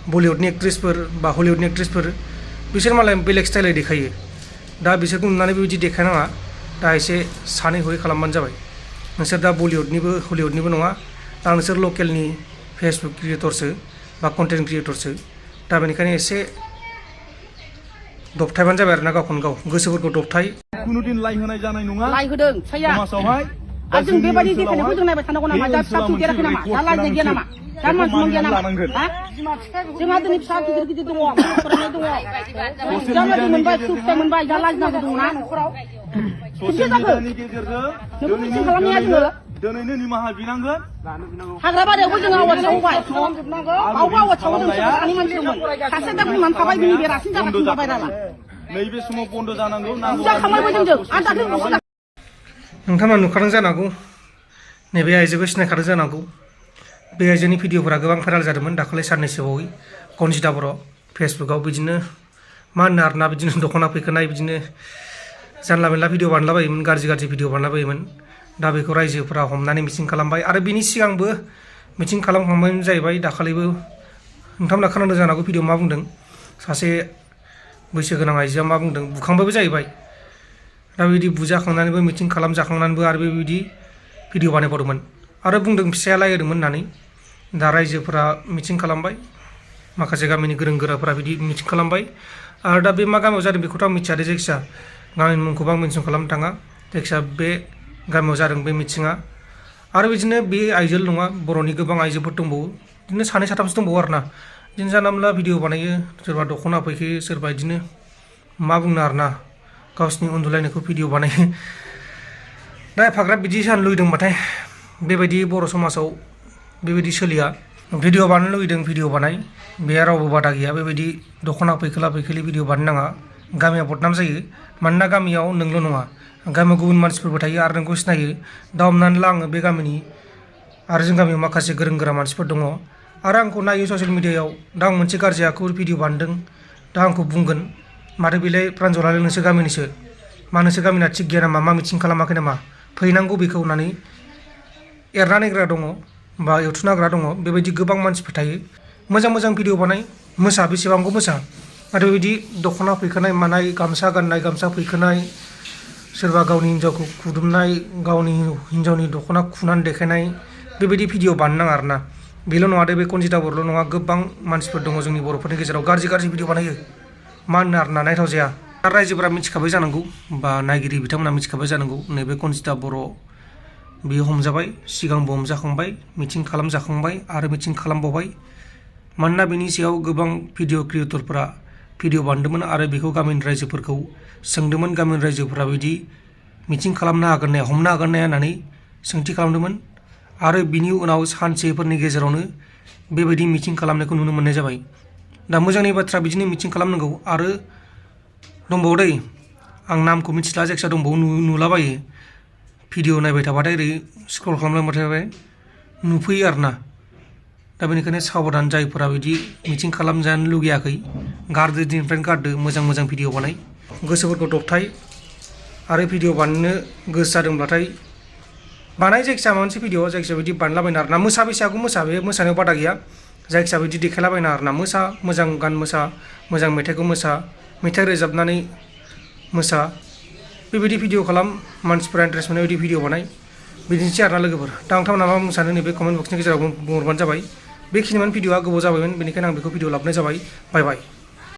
बलिउडनि एक्ट्रेसफोर बा हलिउडनि एक्ट्रेसफोर बिसोर मालाय बेलेग स्टाइलै देखायो दा बिसोरखौ नुनानै बेबायदि देखायनाङा दा एसे सानै हयै खालामबानो जाबाय नोंसोर दा बलिउडनिबो हलिउडनिबो नङा दा नोंसोर लकेलनि फेसबुक क्रिएटरसो बा कन्टेन्ट क्रिएटरसो दा बेनिखायनो एसे दबथायबानो जाबाय आरोना गावखौनो गाव गोसोफोरखौ दबथाय कुनु दिन लाइ होनाय जानाय नङा लाइ होदों साया समाजावहाय जों बेबायदि देखायनायखौ जों नायबाय थानांगौ नामा दा फिसा देराखै नामा दा लाजिनाय गैया नामा दा मानसिमोन गैया नामा जोंहा दिनै फिसा गिदिर गिदिर दङ फरायनाय दङ जाबायदि मोनबाय फिथाइ मोनबाय दा लाजिनांगौ दङना न'खराव ससियेल मिडियानि गेजेरजों नों खालामनाया जोङो दिनैनो निमाहा बिनांगोन हाग्रा बारियावबो जों आवाज सावबाय आवबो आवाज सावो जों सानै मानसिमोन सासे दा बुंनानै थाबाय बिनि बेरासिन जागासिनो जाबाय दाला नैबे समाव बन्द जानांगौ बुरजा खामायबाय जोंजों आरो दाख्लै नोंथांमोना नुखादों जानांगौ नैबे आइजोखौ सिनायखादों जानांगौ बे आइजोनि भिडिअफोरा गोबां भाइराल जादोंमोन दाखालि साननैसो बावै konjita बर' फेसबुकाव बिदिनो मा होनो आरोना बिदिनो दख'ना फैखोनाय बिदिनो जानला मेनला भिडिअ बानायलाबायोमोन गाज्रि भिडिअ बानायलाबायोमोन दा बेखौ रायजोफोरा हमनानै मिथिं खालामबाय आरो बिनि सिगांबो मिथिं खालामखांबाय जाहैबाय दाखालिबो नोंथांमोना खोनादों जानांगौ भिडिअ मा बुंदों सासे बैसो गोनां आइजोआ मा बुंदों बुखांबायबो जाहैबाय दा बिदि बुजाखांनानैबो मिथिं खालामजाखांनानैबो आरो बेबायदि भिडिअ बानायबावदोंमोन आरो बुंदों फिसाया लायदोंमोन होननानै दा रायजोफोरा मिथिं खालामबाय माखासे गामिनि गोरों गोराफोरा बिदि मिथिं खालामबाय आरो दा बे मा गामियाव जादों बेखौथ' आं मिथिया जायखिया गामिनि मुंखौबो आं मेनसन खालामनो थाङा जायखिया बे गामियाव जादों बे मिथिङा आरो बिदिनो बे आइजोल नङा बर'नि गोबां आइजोफोर दंबावो बिदिनो सानै साथामसो दंबावो आरोना बिदिनो जानला मोनला भिडिअ बानायो सोरबा दख'ना फैखोयो सोरबा बिदिनो मा बुंनो आरोना गावसिनि उन्दुलायनायखौ भिडिअ बानायो दा एफाग्राब बिदि जानो लुगैदोंबाथाय बेबायदि बर' समाजाव बेबायदि सोलिया भिडिअ बानायनो लुगैदों भिडिअ बानाय बेहा रावबो बादा गैया बेबायदि दख'ना फैखोला फैखोलि भिडिअ बानायनाङा गामिया बदनाम जायो मानोना गामियाव नोंल' नङा गामियाव गुबुन मानसिफोरबो थायो आरो नोंखौ सिनायो दा हमनानै ला आङो बे गामिनि आरो जों गामियाव माखासे गोरों गोरा मानसिफोर दङ आरो आंखौ नायो ससियेल मिडियायाव दा आं मोनसे गाज्रि आखु भिडिअ बानायदों दा आंखौ बुंगोन माथो बेलाय प्रान्जलालाय नोंसोर गामिनिसो मा नोंसोर गामिना थिग गैया नामा मा मिथिं खालामाखै नामा फैनांगौ बेखौ होननानै एरनानै होग्रा दङ बा एवथुना होग्रा दङ बेबायदि गोबां मानसिफोर थायो मोजां भिडिअ बानाय मोसा बेसेबांखौ मोसा आरो बेबायदि दख'ना फैखोनाय मानाय गामसा गाननाय गामसा फैखोनाय सोरबा गावनि हिन्जावखौ खुदुमनाय गावनि हिन्जावनि दख'ना खुनानै देखायनाय बेबायदि भिडिअ बानायनाङा आरोना बेल' नङा दे बे konjita बर'ल' नङा गोबां मानसिफोर दङ जोंनि बर'फोरनि गेजेराव गाज्रि भिडिअ बानायो मा होनो आरोना नायथाव जाया आरो रायजोफोरा मिथिखाबाय जानांगौ बा नायगिरि बिथांमोना मिथिखाबाय जानांगौ नैबे konjita बर' बियो हमजाबाय सिगांबो हमजाखांबाय मिथिं खालामजाखांबाय आरो मिथिं खालामबावबाय मानोना बेनि सायाव गोबां भिडिअ क्रिएटरफोरा भिडिअ बानायदोंमोन आरो बेखौ गामिनि रायजोफोरखौ सोंदोंमोन गामिनि रायजोफोरा बिदि मिथिं खालामनो हागोन ना हमनो हागोन ना होननानै सोंथि खालामदोंमोन आरो बिनि उनाव सानसेफोरनि गेजेरावनो बेबायदि मिथिं खालामनायखौ नुनो मोननाय जाबाय दा मोजांनि बाथ्रा बिदिनो मिथिं खालामनांगौ आरो दंबावो दै आं नामखौ मिथिला जायखिया दंबावो नुलाबायो भिडिअ नायबाय थाबाथाय ओरै स्क्रल खालामलांबाय थाबाय नुफैयो आरोना दा बेनिखायनो साबधान जायफोरा बिदि मिथिं खालामजानो लुगैयाखै गारदो दिननिफ्रायनो गारदो मोजां भिडिअ बानाय गोसोफोरखौ दबथाय आरो भिडिअ बानायनो गोसो जादोंब्लाथाय बानाय जायखिया माबा मोनसे भिडिअ जायखिया बिदि बानायलाबायना आरोना मोसा बैसागु मोसा बे मोसानायाव बादा गैया जायखिया बिदि देखायलाबायना आरोना मोसा मोजां गान मोसा मोजां मेथाइखौ मोसा मेथाइ रोजाबनानै मोसा बेबायदि भिडिअ खालाम मानसिफोरा इन्टारेस्ट मोननाय बायदि भिडिअ बानाय बिदिनोसै आरोना लोगोफोर दा नोंथांमोना मा बुंनो सानो नैबे कमेन्ट बक्सनि गेजेराव बुंहरबानो जाबाय बेखिनिमोन भिडिअआ गोबाव जाबायमोन बेनिखायनो आं बेखौ भिडिअ लाबोनाय जाबाय बाय बाय